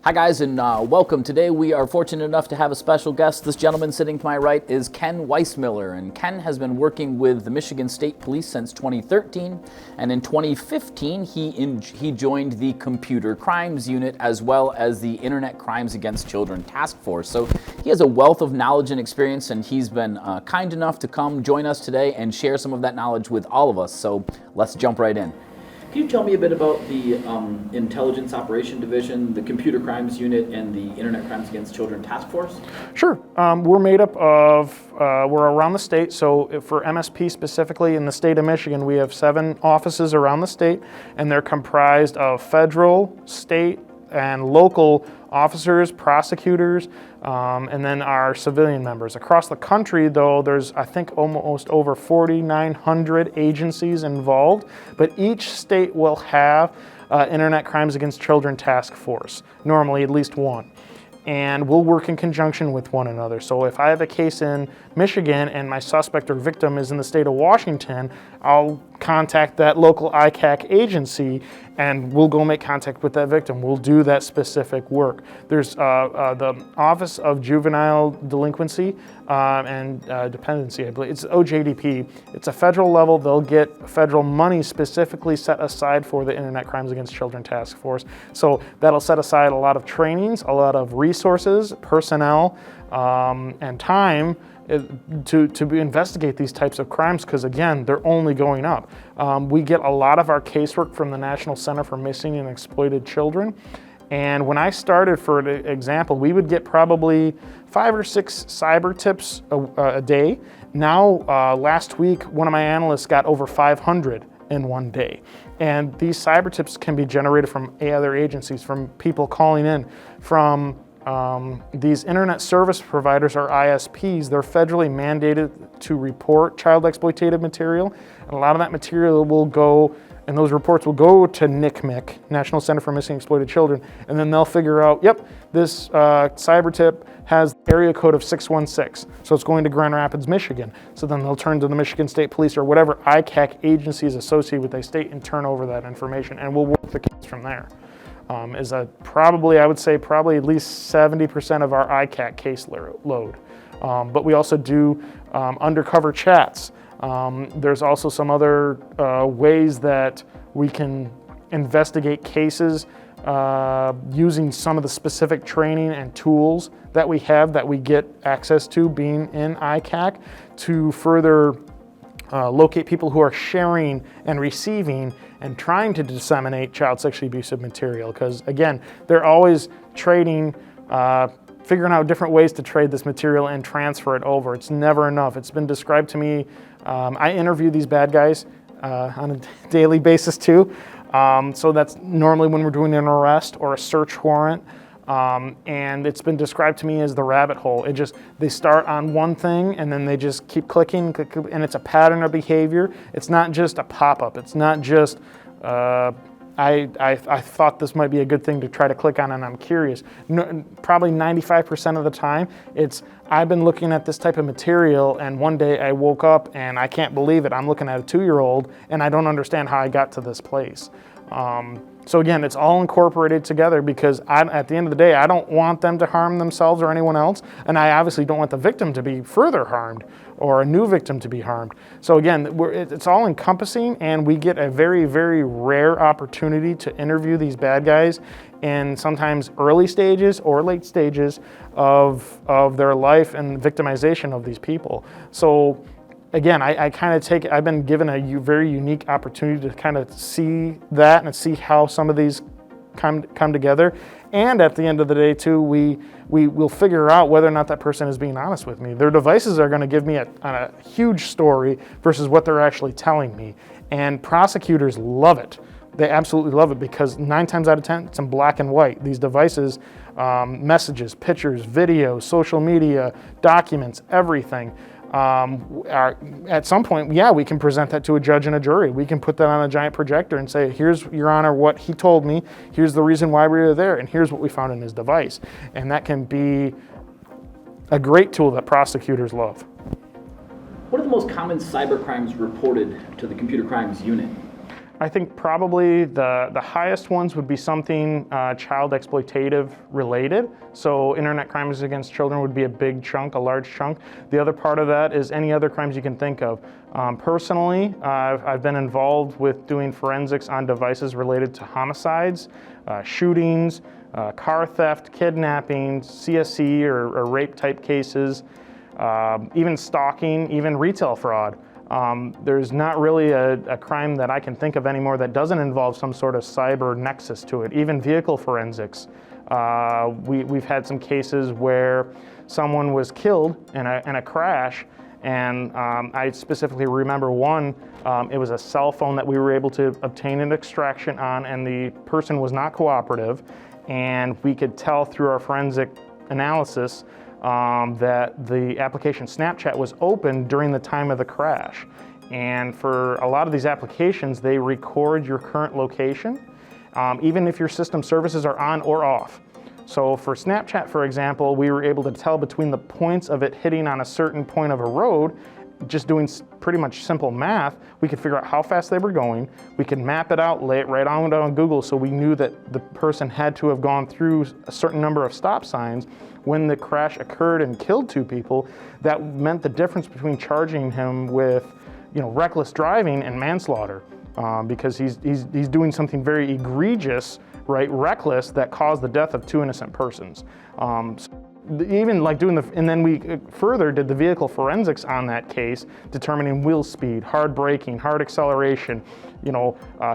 Hi guys, and welcome. Today we are fortunate enough to have a special guest. This gentleman sitting to my right is Ken Weismiller, and Ken has been working with the Michigan State Police since 2013, and in 2015 he joined the Computer Crimes Unit as well as the Internet Crimes Against Children Task Force. So he has a wealth of knowledge and experience, and he's been kind enough to come join us today and share some of that knowledge with all of us. So let's jump right in. Can you tell me a bit about the Intelligence Operation Division, the Computer Crimes Unit, and the Internet Crimes Against Children Task Force? Sure. We're made up of, we're around the state, so for MSP specifically in the state of Michigan, we have 7 offices around the state, and they're comprised of federal, state, and local officers, prosecutors, and then our civilian members. Across the country, though, there's, I think, almost over 4,900 agencies involved, but each state will have Internet Crimes Against Children Task Force, normally at least one. And we'll work in conjunction with one another. So if I have a case in Michigan and my suspect or victim is in the state of Washington, I'll contact that local ICAC agency and we'll go make contact with that victim. We'll do that specific work. There's the Office of Juvenile Delinquency and Dependency, I believe. It's OJDP. It's a federal level. They'll get federal money specifically set aside for the Internet Crimes Against Children Task Force. So that'll set aside a lot of trainings, a lot of resources, personnel, and time to investigate these types of crimes, because again, they're only going up. We get a lot of our casework from the National Center for Missing and Exploited Children. And when I started, for example, we would get probably 5 or 6 cyber tips a day. Now, last week, one of my analysts got over 500 in one day. And these cyber tips can be generated from other agencies, from people calling in, from these internet service providers, or ISPs. They're federally mandated to report child exploitative material, and a lot of that material will go, and those reports will go to NCMEC, National Center for Missing and Exploited Children, and then they'll figure out, yep, this cyber tip has area code of 616, so it's going to Grand Rapids, Michigan. So then they'll turn to the Michigan State Police or whatever ICAC agency is associated with a state and turn over that information, and we'll work the case from there. I would say probably at least 70% of our ICAC case load. But we also do undercover chats. There's also some other ways that we can investigate cases using some of the specific training and tools that we have, that we get access to being in ICAC, to further locate people who are sharing and receiving and trying to disseminate child sexually abusive material. Because again, they're always trading, figuring out different ways to trade this material and transfer it over. It's never enough. It's been described to me, I interview these bad guys on a daily basis too. So that's normally when we're doing an arrest or a search warrant. And it's been described to me as the rabbit hole. They start on one thing and then they just keep clicking, and it's a pattern of behavior. It's not just a pop-up. It's not just, I thought this might be a good thing to try to click on and I'm curious. No, probably 95% of the time, it's, I've been looking at this type of material and one day I woke up and I can't believe it. I'm looking at a 2-year-old and I don't understand how I got to this place. So again, it's all incorporated together because at the end of the day, I don't want them to harm themselves or anyone else, and I obviously don't want the victim to be further harmed or a new victim to be harmed. So again, it's all encompassing, and we get a very, very rare opportunity to interview these bad guys in sometimes early stages or late stages of their life and victimization of these people. So again, I've been given a very unique opportunity to kind of see that and see how some of these come together. And at the end of the day too, we will figure out whether or not that person is being honest with me. Their devices are going to give me a huge story versus what they're actually telling me. And prosecutors love it. They absolutely love it because 9 times out of 10, it's in black and white. These devices, messages, pictures, videos, social media, documents, everything. At some point, yeah, we can present that to a judge and a jury. We can put that on a giant projector and say, here's, Your Honor, what he told me, here's the reason why we were there, and here's what we found in his device. And that can be a great tool that prosecutors love. What are the most common cyber crimes reported to the Computer Crimes Unit? I think probably the highest ones would be something child exploitative related. So internet crimes against children would be a big chunk, a large chunk. The other part of that is any other crimes you can think of. Personally, I've been involved with doing forensics on devices related to homicides, shootings, car theft, kidnapping, CSC or rape type cases, even stalking, even retail fraud. There's not really a crime that I can think of anymore that doesn't involve some sort of cyber nexus to it. Even vehicle forensics. We've had some cases where someone was killed in a crash, and I specifically remember one. It was a cell phone that we were able to obtain an extraction on, and the person was not cooperative, and we could tell through our forensic analysis that the application Snapchat was open during the time of the crash. And for a lot of these applications, they record your current location, even if your system services are on or off. So for Snapchat, for example, we were able to tell between the points of it hitting on a certain point of a road, just doing pretty much simple math, we could figure out how fast they were going. We could map it out, lay it right on Google, so we knew that the person had to have gone through a certain number of stop signs. When the crash occurred and killed 2 people, that meant the difference between charging him with, reckless driving and manslaughter, because he's doing something very egregious, right, reckless, that caused the death of 2 innocent persons. Even like and then we further did the vehicle forensics on that case, determining wheel speed, hard braking, hard acceleration,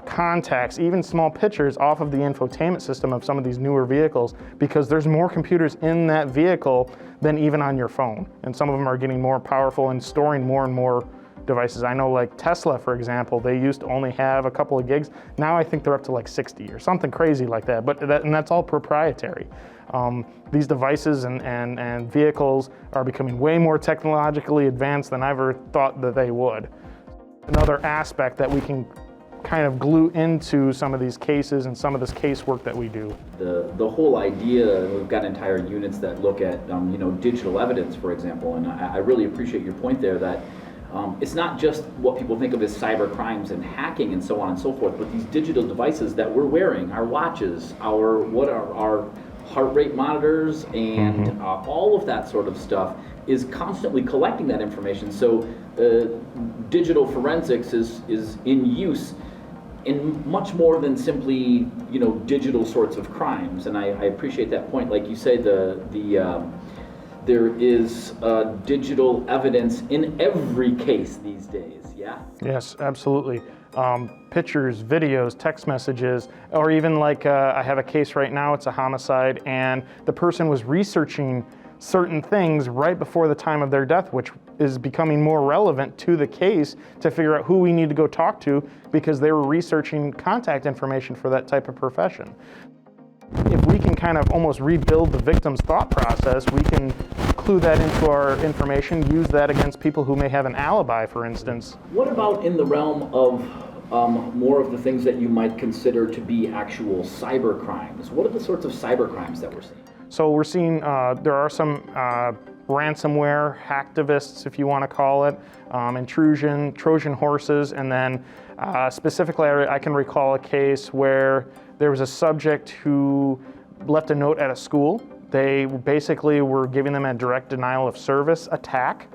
contacts, even small pictures off of the infotainment system of some of these newer vehicles, because there's more computers in that vehicle than even on your phone. And some of them are getting more powerful and storing more and more devices. I know like Tesla, for example, they used to only have a couple of gigs. Now I think they're up to like 60 or something crazy like that, and that's all proprietary. These devices and vehicles are becoming way more technologically advanced than I ever thought that they would. Another aspect that we can kind of glue into some of these cases and some of this casework that we do. The whole idea, we've got entire units that look at digital evidence, for example, and I really appreciate your point there that it's not just what people think of as cyber crimes and hacking and so on and so forth, but these digital devices that we're wearing, our watches, our heart rate monitors, and all of that sort of stuff is constantly collecting that information. So digital forensics is in use in much more than simply digital sorts of crimes, and I appreciate that point. Like you say, there is digital evidence in every case these days, yeah? Yes, absolutely. Pictures, videos, text messages, or even like I have a case right now, it's a homicide, and the person was researching certain things right before the time of their death, which is becoming more relevant to the case to figure out who we need to go talk to, because they were researching contact information for that type of profession. If we can kind of almost rebuild the victim's thought process, we can clue that into our information, use that against people who may have an alibi, for instance. What about in the realm of more of the things that you might consider to be actual cyber crimes? What are the sorts of cyber crimes that we're seeing? So we're seeing there are some ransomware, hacktivists, if you want to call it, intrusion, Trojan horses, and then specifically I can recall a case where there was a subject who left a note at a school. They basically were giving them a direct denial of service attack,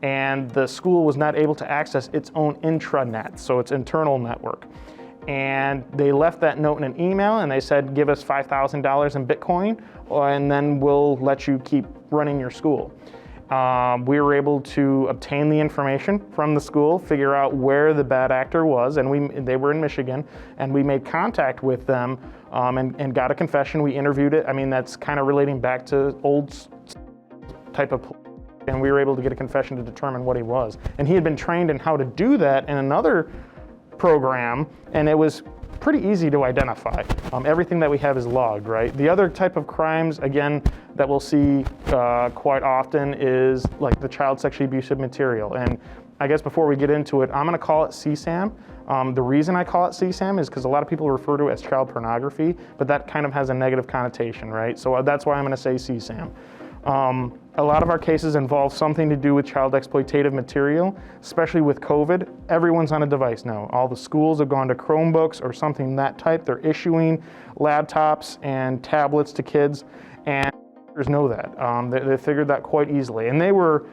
and the school was not able to access its own intranet, so its internal network. And they left that note in an email, and they said, give us $5,000 in Bitcoin, and then we'll let you keep running your school. We were able to obtain the information from the school, figure out where the bad actor was, and they were in Michigan, and we made contact with them and got a confession. We interviewed it. I mean, that's kind of relating back to old type of, and we were able to get a confession to determine what he was. And he had been trained in how to do that in another program, and it was pretty easy to identify. Everything that we have is logged, right? The other type of crimes, again, that we'll see quite often is like the child sexually abusive material. And I guess before we get into it, I'm gonna call it CSAM. The reason I call it CSAM is because a lot of people refer to it as child pornography, but that kind of has a negative connotation, right? So that's why I'm gonna say CSAM. A lot of our cases involve something to do with child exploitative material, especially with COVID. Everyone's on a device now. All the schools have gone to Chromebooks or something that type. They're issuing laptops and tablets to kids, and teachers know that. They figured that quite easily. And they were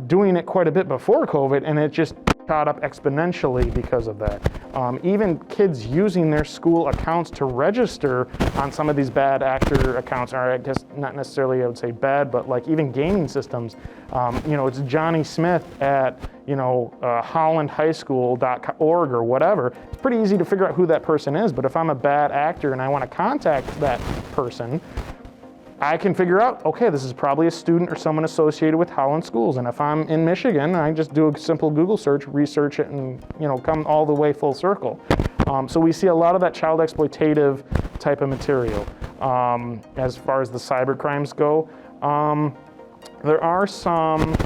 doing it quite a bit before COVID, and it just shot up exponentially because of that. Even kids using their school accounts to register on some of these bad actor accounts, or I guess not necessarily I would say bad, but like even gaming systems. It's Johnny Smith at hollandhighschool.org or whatever. It's pretty easy to figure out who that person is, but if I'm a bad actor and I want to contact that person, I can figure out, okay, this is probably a student or someone associated with Holland schools. And if I'm in Michigan, I just do a simple Google search, research it, and come all the way full circle. So we see a lot of that child exploitative type of material. As far as the cyber crimes go, there are some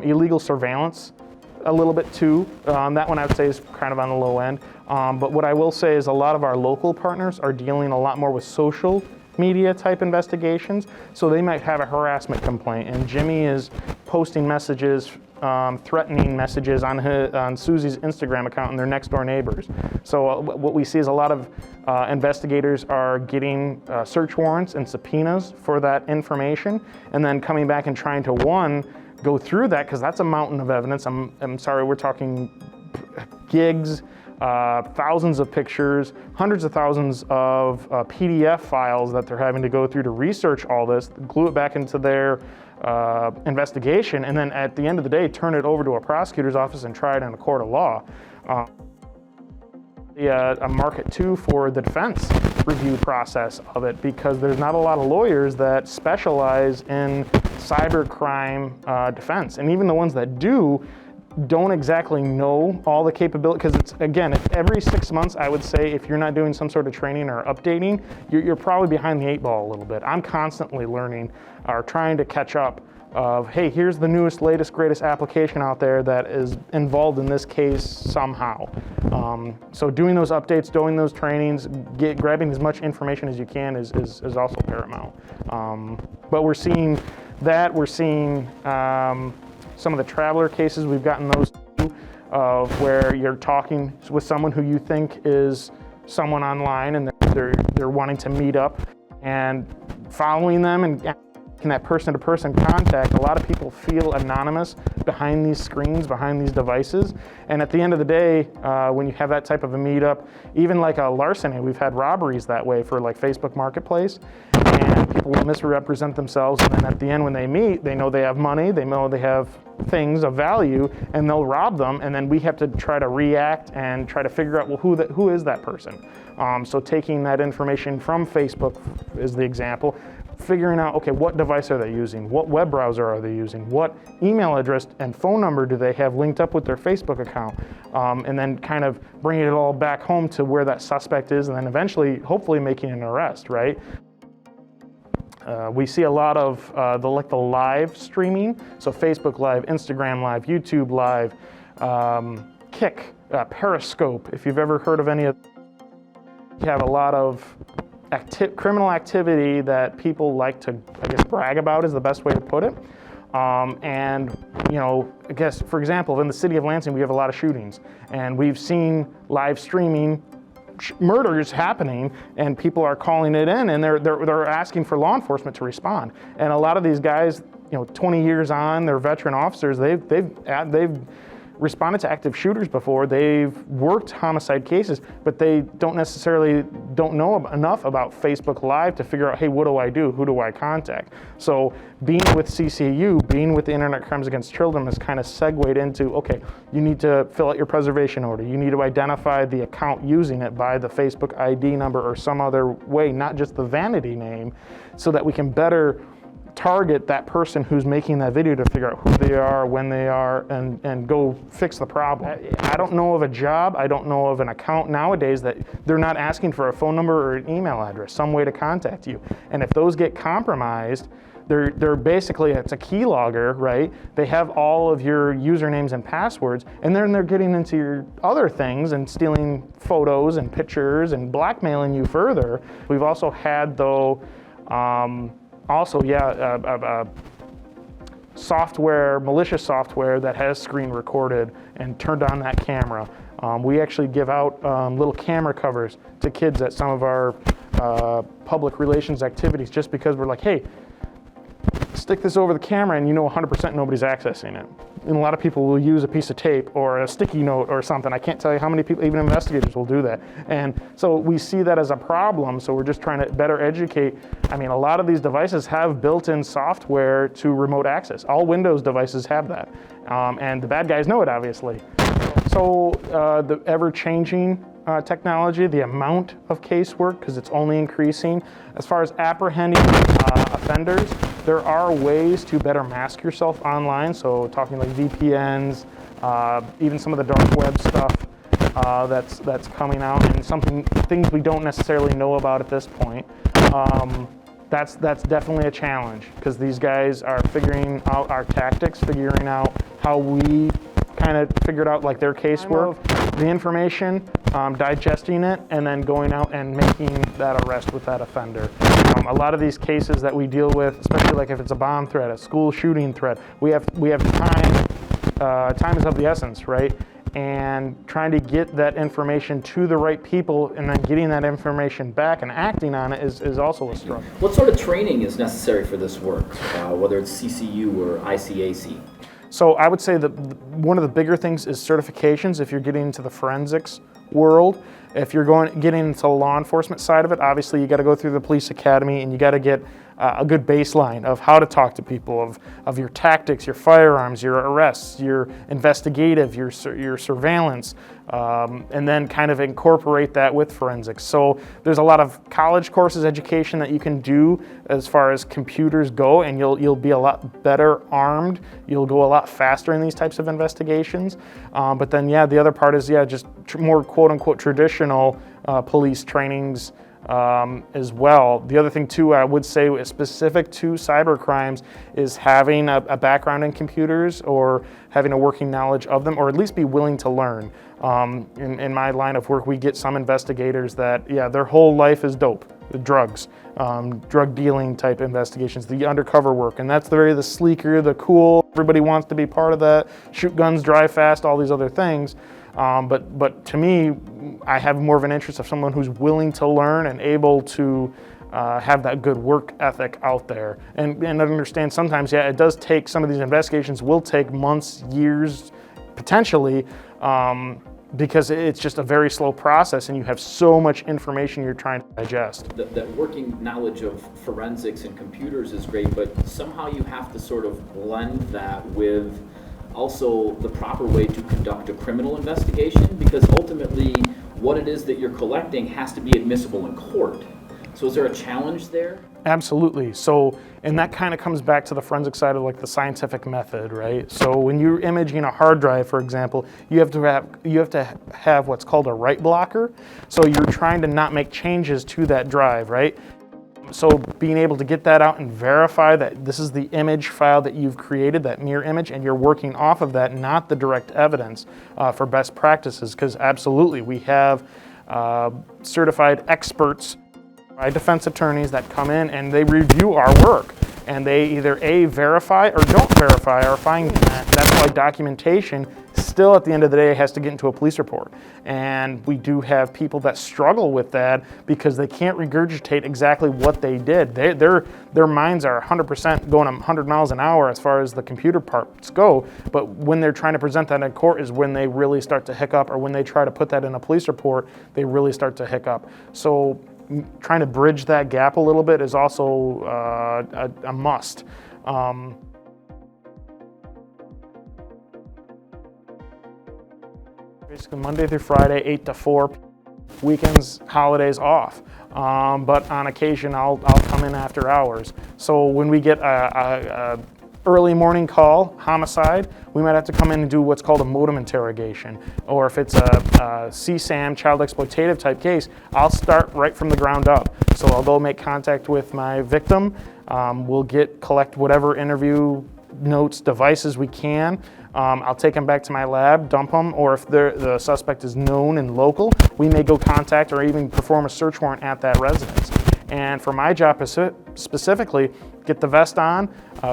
illegal surveillance, a little bit too. That one I would say is kind of on the low end. But what I will say is a lot of our local partners are dealing a lot more with social media type investigations. So they might have a harassment complaint, and Jimmy is posting messages, threatening messages on Susie's Instagram account and their next door neighbors. So what we see is a lot of investigators are getting search warrants and subpoenas for that information, and then coming back and trying to go through that, because that's a mountain of evidence. I'm sorry, we're talking gigs, thousands of pictures, hundreds of thousands of PDF files that they're having to go through to research all this, glue it back into their investigation, and then at the end of the day, turn it over to a prosecutor's office and try it in a court of law. A market too for the defense review process of it, because there's not a lot of lawyers that specialize in cybercrime defense, and even the ones that don't exactly know all the capability, because it's, again, every 6 months, I would say, if you're not doing some sort of training or updating, you're probably behind the 8 ball a little bit. I'm constantly learning or trying to catch up of, hey, here's the newest, latest, greatest application out there that is involved in this case somehow. So doing those updates, doing those trainings, grabbing as much information as you can is also paramount. But we're seeing that, some of the traveler cases, we've gotten those too, of where you're talking with someone who you think is someone online, and they're wanting to meet up, and following them and in that person-to-person contact. A lot of people feel anonymous behind these screens, behind these devices, and at the end of the day, when you have that type of a meetup, even like a larceny, we've had robberies that way for like Facebook Marketplace, and people will misrepresent themselves, and then at the end when they meet, they know they have money, they know they have things of value, and they'll rob them, and then we have to try to react and try to figure out, well, who is that person? So taking that information from Facebook is the example, figuring out, okay, what device are they using? What web browser are they using? What email address and phone number do they have linked up with their Facebook account? And then kind of bringing it all back home to where that suspect is, and then eventually, hopefully making an arrest, right? We see a lot of the live streaming, so Facebook Live, Instagram Live, YouTube Live, Kick, Periscope. If you've ever heard of any of, you have a lot of criminal activity that people like to, I guess, brag about is the best way to put it. And I guess, for example, in the city of Lansing, we have a lot of shootings, and we've seen live streaming murders happening, and people are calling it in, and they're asking for law enforcement to respond. And a lot of these guys, 20 years on, they're veteran officers. They've responded to active shooters before. They've worked homicide cases, but they don't know enough about Facebook Live to figure out, hey, what do I do? Who do I contact? So being with CCU, being with the Internet Crimes Against Children has kind of segued into, okay, you need to fill out your preservation order. You need to identify the account using it by the Facebook ID number or some other way, not just the vanity name, so that we can better target that person who's making that video to figure out who they are, when they are, and go fix the problem. I don't know of a job, I don't know of an account nowadays that they're not asking for a phone number or an email address, some way to contact you. And if those get compromised, they're basically, it's a keylogger, right? They have all of your usernames and passwords, and then they're getting into your other things and stealing photos and pictures and blackmailing you further. We've also had, though, software, malicious software that has screen recorded and turned on that camera. We actually give out little camera covers to kids at some of our public relations activities, just because we're like, hey, stick this over the camera and you know 100% nobody's accessing it. And a lot of people will use a piece of tape or a sticky note or something. I can't tell you how many people, even investigators, will do that. And so we see that as a problem, so we're just trying to better educate. I mean, a lot of these devices have built-in software to remote access. All Windows devices have that. And the bad guys know it, obviously. So the ever-changing technology, the amount of casework, because it's only increasing. As far as apprehending offenders, there are ways to better mask yourself online. So talking like VPNs, even some of the dark web stuff that's coming out, and things we don't necessarily know about at this point. That's definitely a challenge, because these guys are figuring out our tactics, figuring out how we kind of figured out like their casework, the information, digesting it, and then going out and making that arrest with that offender. A lot of these cases that we deal with, especially like if it's a bomb threat, a school shooting threat, we have time. Time is of the essence, right? And trying to get that information to the right people and then getting that information back and acting on it is also a struggle. What sort of training is necessary for this work, whether it's CCU or ICAC? So I would say that one of the bigger things is certifications if you're getting into the forensics world. If you're getting into the law enforcement side of it, obviously you got to go through the police academy and you got to get a good baseline of how to talk to people, of your tactics, your firearms, your arrests, your investigative, your surveillance, and then kind of incorporate that with forensics. So there's a lot of college courses, education that you can do as far as computers go, and you'll be a lot better armed. You'll go a lot faster in these types of investigations. But then, the other part is, just more quote-unquote traditional police trainings as well. The other thing too, I would say is specific to cyber crimes, is having a background in computers or having a working knowledge of them, or at least be willing to learn. In my line of work, we get some investigators that, their whole life is dope, the drugs, drug dealing type investigations, the undercover work, and that's the sleeker, the cool, everybody wants to be part of that, shoot guns, drive fast, all these other things. But to me, I have more of an interest of someone who's willing to learn and able to have that good work ethic out there. And understand sometimes, it does take, some of these investigations will take months, years, potentially, because it's just a very slow process and you have so much information you're trying to digest. That working knowledge of forensics and computers is great, but somehow you have to sort of blend that with also the proper way to conduct a criminal investigation, because ultimately what it is that you're collecting has to be admissible in court. So is there a challenge there? Absolutely. So, and that kind of comes back to the forensic side of like the scientific method, right? So when you're imaging a hard drive, for example, you have to have what's called a write blocker. So you're trying to not make changes to that drive, right? So being able to get that out and verify that this is the image file that you've created, that mirror image, and you're working off of that, not the direct evidence, for best practices, because absolutely we have certified experts, defense attorneys that come in and they review our work, and they either verify or don't verify our findings. That's why documentation still at the end of the day has to get into a police report. And we do have people that struggle with that because they can't regurgitate exactly what they did. Their minds are 100% going 100 miles an hour as far as the computer parts go, but when they're trying to present that in court is when they really start to hiccup, or when they try to put that in a police report, they really start to hiccup. So trying to bridge that gap a little bit is also a must. Basically Monday through Friday, 8 to 4, weekends, holidays off. But on occasion, I'll come in after hours. So when we get a early morning call, homicide, we might have to come in and do what's called a modem interrogation. Or if it's a CSAM, child exploitative type case, I'll start right from the ground up. So I'll go make contact with my victim. We'll collect whatever interview notes, devices we can. I'll take them back to my lab, dump them, or if the suspect is known and local, we may go contact or even perform a search warrant at that residence. And for my job specifically, get the vest on,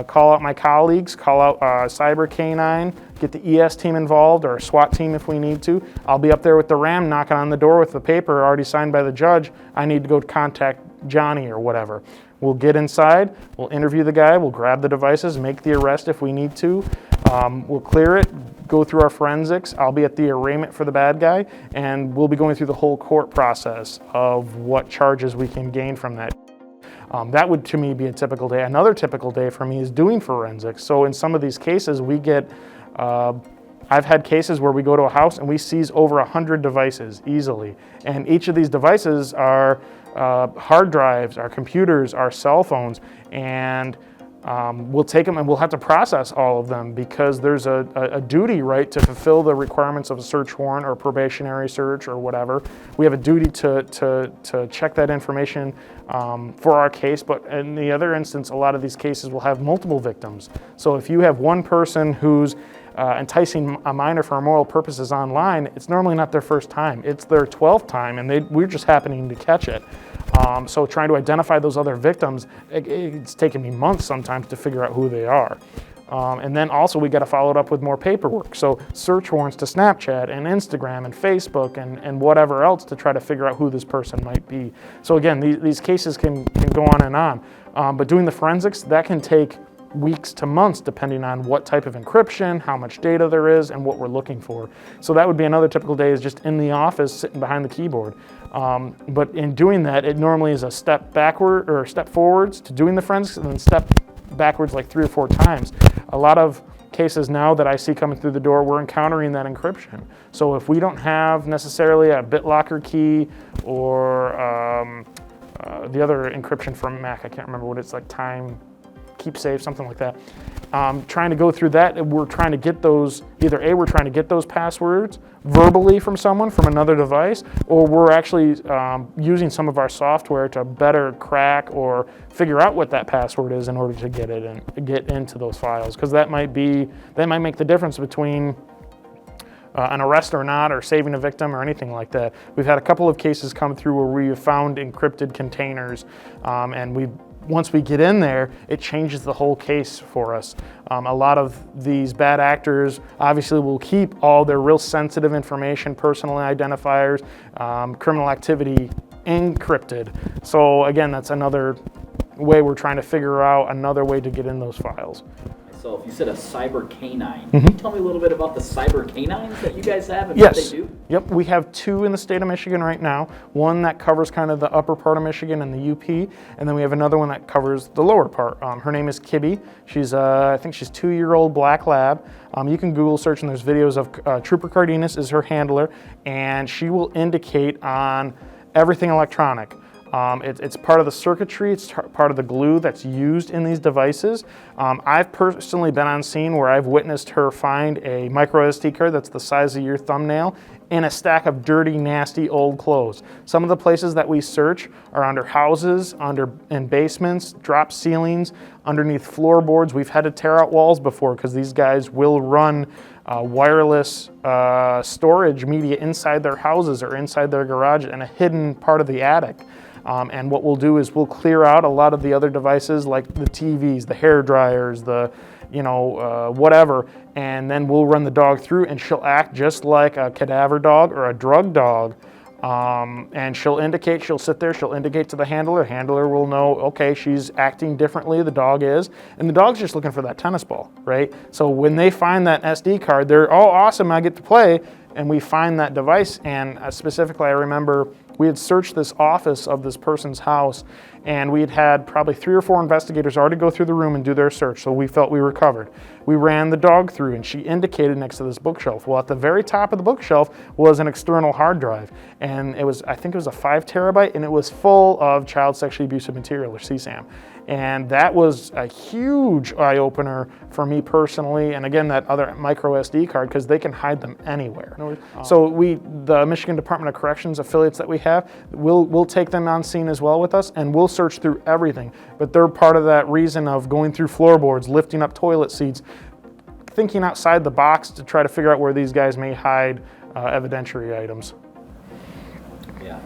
call out my colleagues, call out Cyber K9, get the ES team involved or a SWAT team if we need to. I'll be up there with the RAM knocking on the door with the paper already signed by the judge. I need to go contact Johnny or whatever. We'll get inside, we'll interview the guy, we'll grab the devices, make the arrest if we need to. We'll clear it, go through our forensics. I'll be at the arraignment for the bad guy, and we'll be going through the whole court process of what charges we can gain from that. That would, to me, be a typical day. Another typical day for me is doing forensics. So in some of these cases, we get, I've had cases where we go to a house and we seize over 100 devices easily. And each of these devices are hard drives, our computers, our cell phones, and we'll take them and we'll have to process all of them because there's a duty, right, to fulfill the requirements of a search warrant or probationary search or whatever. We have a duty to check that information for our case, but in the other instance, a lot of these cases will have multiple victims. So if you have one person who's enticing a minor for immoral purposes online, it's normally not their first time. It's their 12th time, and we're just happening to catch it. So trying to identify those other victims, it's taken me months sometimes to figure out who they are. And then also we got to follow it up with more paperwork. So search warrants to Snapchat and Instagram and Facebook and whatever else to try to figure out who this person might be. So again, these cases can go on and on. But doing the forensics, that can take weeks to months depending on what type of encryption, how much data there is, and what we're looking for. So that would be another typical day, is just in the office sitting behind the keyboard. But in doing that, it normally is a step backward or step forwards to doing the forensics and then step backwards like 3 or 4 times. A lot of cases now that I see coming through the door, we're encountering that encryption. So if we don't have necessarily a BitLocker key or the other encryption from Mac, I can't remember what it's like, time keep safe, something like that. Trying to go through that, we're trying to get those, either A, we're trying to get those passwords verbally from someone from another device, or we're actually using some of our software to better crack or figure out what that password is in order to get it and get into those files, because that might make the difference between an arrest or not, or saving a victim or anything like that. We've had a couple of cases come through where we have found encrypted containers, and once we get in there, it changes the whole case for us. A lot of these bad actors obviously will keep all their real sensitive information, personal identifiers, criminal activity encrypted. So again, that's another way we're trying to figure out another way to get in those files. So if you said a Cyber K9, can you tell me a little bit about the Cyber K9s that you guys have and what they do? Yep, we have 2 in the state of Michigan right now. One that covers kind of the upper part of Michigan and the UP, and then we have another one that covers the lower part. Her name is Kibby. She's, I think she's 2-year-old black lab. You can Google search and there's videos of Trooper Cardenas is her handler, and she will indicate on everything electronic. It's part of the circuitry, it's part of the glue that's used in these devices. I've personally been on scene where I've witnessed her find a micro SD card that's the size of your thumbnail in a stack of dirty, nasty old clothes. Some of the places that we search are under houses, in basements, drop ceilings, underneath floorboards. We've had to tear out walls before because these guys will run wireless storage media inside their houses or inside their garage in a hidden part of the attic. And what we'll do is we'll clear out a lot of the other devices like the TVs, the hair dryers, the whatever, and then we'll run the dog through and she'll act just like a cadaver dog or a drug dog. And she'll sit there, she'll indicate to the handler. Handler will know, okay, she's acting differently, the dog is, and the dog's just looking for that tennis ball, right? So when they find that SD card, they're, oh, awesome, I get to play, and we find that device. And specifically, I remember we had searched this office of this person's house, and we had probably 3 or 4 investigators already go through the room and do their search, so we felt we were covered. We ran the dog through, and she indicated next to this bookshelf. Well, at the very top of the bookshelf was an external hard drive, and I think it was a 5 terabyte, and it was full of child sexually abusive material, or CSAM. And that was a huge eye-opener for me personally, and again, that other micro SD card, because they can hide them anywhere. So the Michigan Department of Corrections affiliates that we have, we'll take them on scene as well with us, and we'll search through everything. But they're part of that reason of going through floorboards, lifting up toilet seats, thinking outside the box to try to figure out where these guys may hide evidentiary items. Yeah.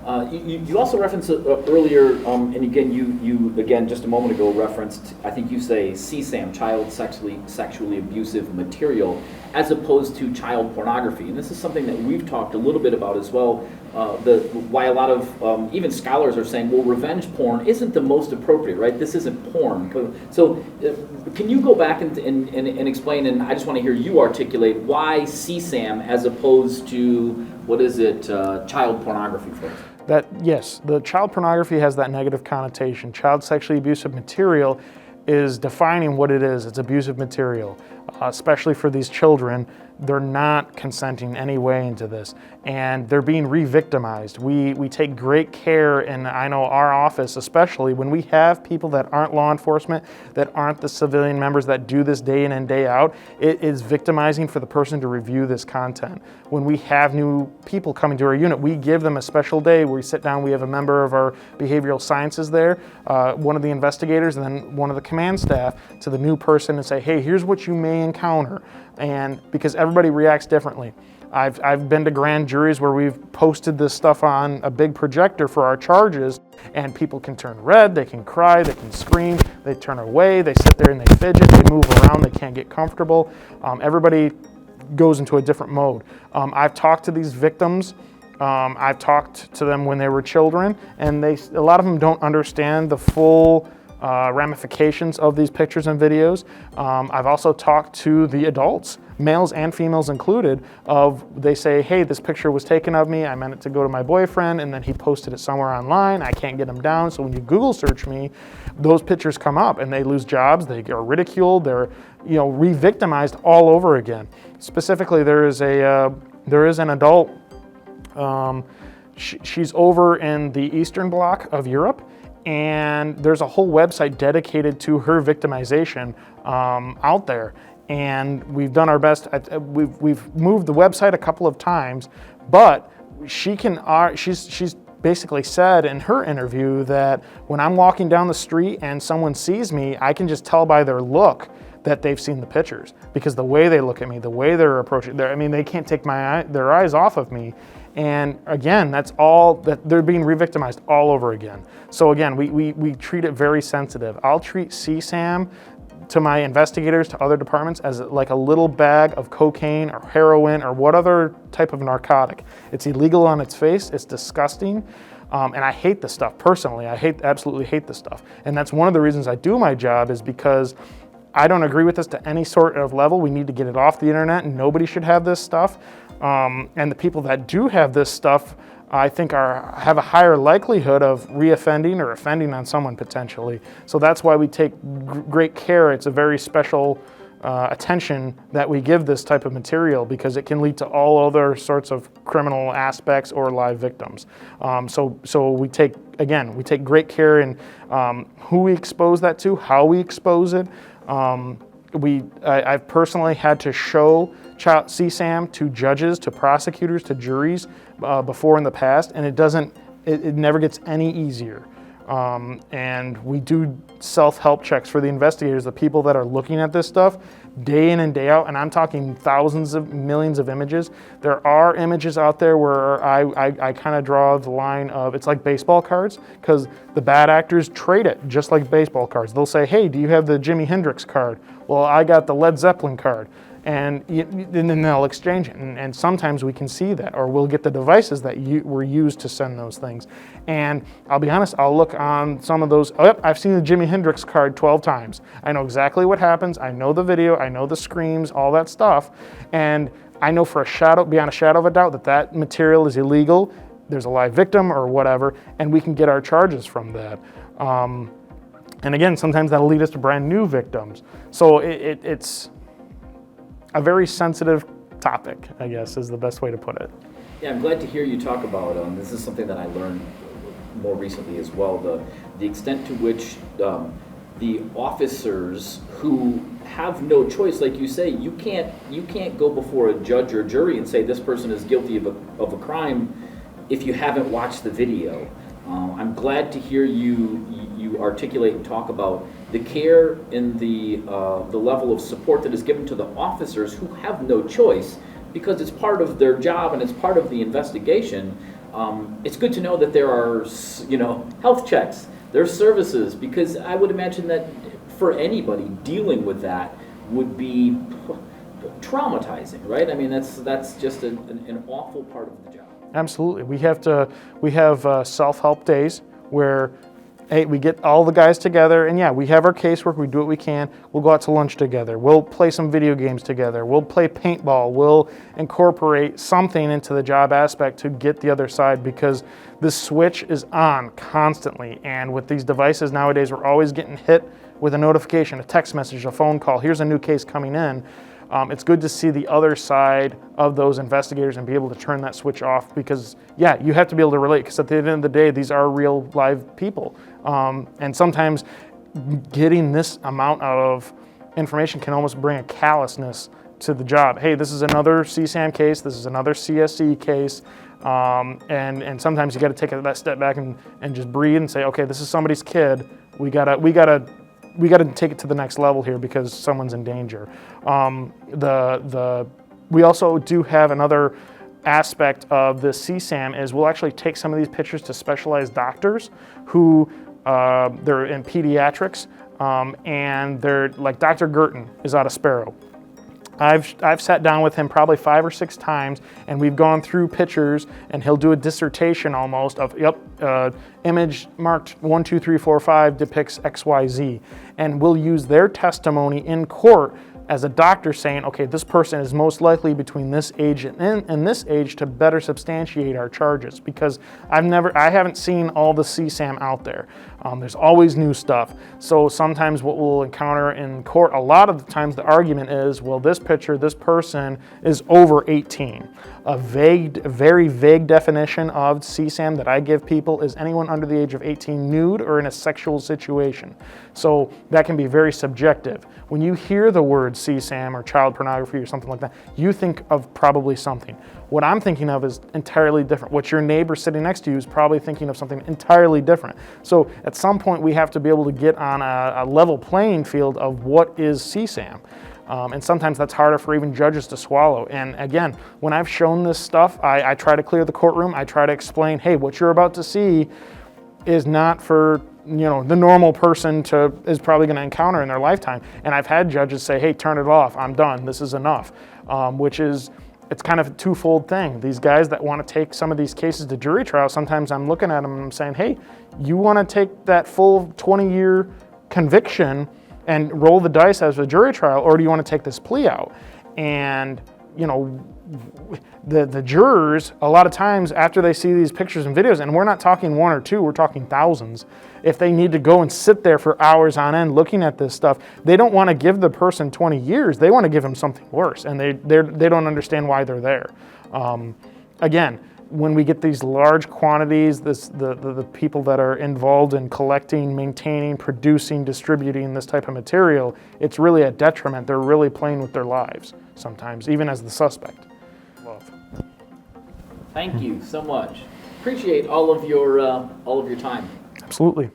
You also referenced earlier, and again, you again just a moment ago referenced, I think you say CSAM, child sexually abusive material, as opposed to child pornography. And this is something that we've talked a little bit about as well. Why a lot of even scholars are saying, well, revenge porn isn't the most appropriate, right? This isn't porn. So can you go back and explain, and I just want to hear you articulate why CSAM as opposed to, what is it, child pornography for us? Yes, the child pornography has that negative connotation. Child sexually abusive material is defining what it is. It's abusive material, especially for these children. They're not consenting in any way into this, and they're being re-victimized. We take great care, and I know our office especially, when we have people that aren't law enforcement, that aren't the civilian members that do this day in and day out, it is victimizing for the person to review this content. When we have new people coming to our unit, we give them a special day where we sit down, we have a member of our behavioral sciences there, one of the investigators, and then one of the command staff to the new person and say, hey, here's what you may encounter. And because everybody reacts differently. I've been to grand juries where we've posted this stuff on a big projector for our charges, and people can turn red, they can cry, they can scream, they turn away, they sit there and they fidget, they move around, they can't get comfortable. Everybody goes into a different mode. I've talked to these victims. I've talked to them when they were children, and a lot of them don't understand the full ramifications of these pictures and videos. I've also talked to the adults, males and females included, they say, hey, this picture was taken of me, I meant it to go to my boyfriend, and then he posted it somewhere online, I can't get him down, so when you Google search me, those pictures come up, and they lose jobs, they are ridiculed, they're re-victimized all over again. Specifically, there is an adult, she's over in the Eastern Bloc of Europe, and there's a whole website dedicated to her victimization out there. And we've done our best. We've moved the website a couple of times, but she's basically said in her interview that when I'm walking down the street and someone sees me, I can just tell by their look that they've seen the pictures, because the way they look at me, the way they're approaching, they can't take their eyes off of me. And again, that's all that they're being re-victimized all over again. So again, we treat it very sensitive. I'll treat CSAM to my investigators, to other departments, as like a little bag of cocaine or heroin or what other type of narcotic. It's illegal on its face, it's disgusting. And I hate this stuff personally. Absolutely hate this stuff. And that's one of the reasons I do my job, is because I don't agree with this to any sort of level. We need to get it off the internet, and nobody should have this stuff. And the people that do have this stuff, I think have a higher likelihood of reoffending or offending on someone potentially. So that's why we take great care. It's a very special attention that we give this type of material, because it can lead to all other sorts of criminal aspects or live victims. So we take great care in who we expose that to, how we expose it. I've personally had to show CSAM to judges, to prosecutors, to juries before in the past, and it never gets any easier. And we do self-help checks for the investigators, the people that are looking at this stuff day in and day out, and I'm talking thousands of millions of images. There are images out there where I kind of draw the line of, it's like baseball cards, because the bad actors trade it just like baseball cards. They'll say, hey, do you have the Jimi Hendrix card? Well, I got the Led Zeppelin card. And then they'll exchange it, and sometimes we can see that, or we'll get the devices that were used to send those things. And I'll be honest, I'll look on some of those, oh, yep, I've seen the Jimi Hendrix card 12 times. I know exactly what happens, I know the video, I know the screams, all that stuff, and I know beyond a shadow of a doubt that material is illegal, there's a live victim or whatever, and we can get our charges from that. And again, sometimes that'll lead us to brand new victims. So it's a very sensitive topic, I guess, is the best way to put it. Yeah, I'm glad to hear you talk about this is something that I learned more recently as well, the extent to which the officers who have no choice, like you say, you can't go before a judge or jury and say this person is guilty of a crime if you haven't watched the video. I'm glad to hear you articulate and talk about the care and the level of support that is given to the officers who have no choice, because it's part of their job and it's part of the investigation. It's good to know that there are, health checks, there's services, because I would imagine that for anybody dealing with that would be traumatizing, right? I mean, that's just an awful part of the job. Absolutely. We have self-help days where, hey, we get all the guys together, and yeah, we have our casework, we do what we can. We'll go out to lunch together. We'll play some video games together. We'll play paintball. We'll incorporate something into the job aspect to get the other side, because this switch is on constantly. And with these devices nowadays, we're always getting hit with a notification, a text message, a phone call. Here's a new case coming in. It's good to see the other side of those investigators and be able to turn that switch off, because, yeah, you have to be able to relate, because at the end of the day, these are real live people. And sometimes getting this amount of information can almost bring a callousness to the job. Hey, this is another CSAM case, this is another CSE case, and sometimes you got to take that step back and just breathe and say, okay, this is somebody's kid. We gotta take it to the next level here because someone's in danger. We also do have another aspect of the CSAM is we'll actually take some of these pictures to specialized doctors who they're in pediatrics, and they're like Dr. Gerton is out of Sparrow. I've sat down with him probably 5 or 6 times, and we've gone through pictures, and he'll do a dissertation almost of, image marked 1, 2, 3, 4, 5 depicts XYZ. And we'll use their testimony in court as a doctor saying, okay, this person is most likely between this age and this age, to better substantiate our charges, because I haven't seen all the CSAM out there. There's always new stuff. So sometimes what we'll encounter in court, a lot of the times the argument is, well, this person is over 18. A very vague definition of CSAM that I give people is anyone under the age of 18 nude or in a sexual situation. So that can be very subjective. When you hear the word CSAM or child pornography or something like that, you think of probably something. What I'm thinking of is entirely different. What your neighbor sitting next to you is probably thinking of something entirely different. So at some point we have to be able to get on a level playing field of what is CSAM. And sometimes that's harder for even judges to swallow. And again, when I've shown this stuff, I try to clear the courtroom. I try to explain, hey, what you're about to see is not for the normal person is probably going to encounter in their lifetime. And I've had judges say, hey, turn it off, I'm done, this is enough, it's kind of a twofold thing. These guys that want to take some of these cases to jury trial, sometimes I'm looking at them and I'm saying, hey, you want to take that full 20-year conviction and roll the dice as a jury trial, or do you want to take this plea out? And the jurors, a lot of times after they see these pictures and videos, and we're not talking 1 or 2, we're talking thousands, if they need to go and sit there for hours on end looking at this stuff, they don't want to give the person 20 years, they want to give them something worse, and they don't understand why they're there. Again, when we get these large quantities, the people that are involved in collecting, maintaining, producing, distributing this type of material, it's really a detriment. They're really playing with their lives sometimes, even as the suspect. Love. Thank you so much. Appreciate all of your time. Absolutely.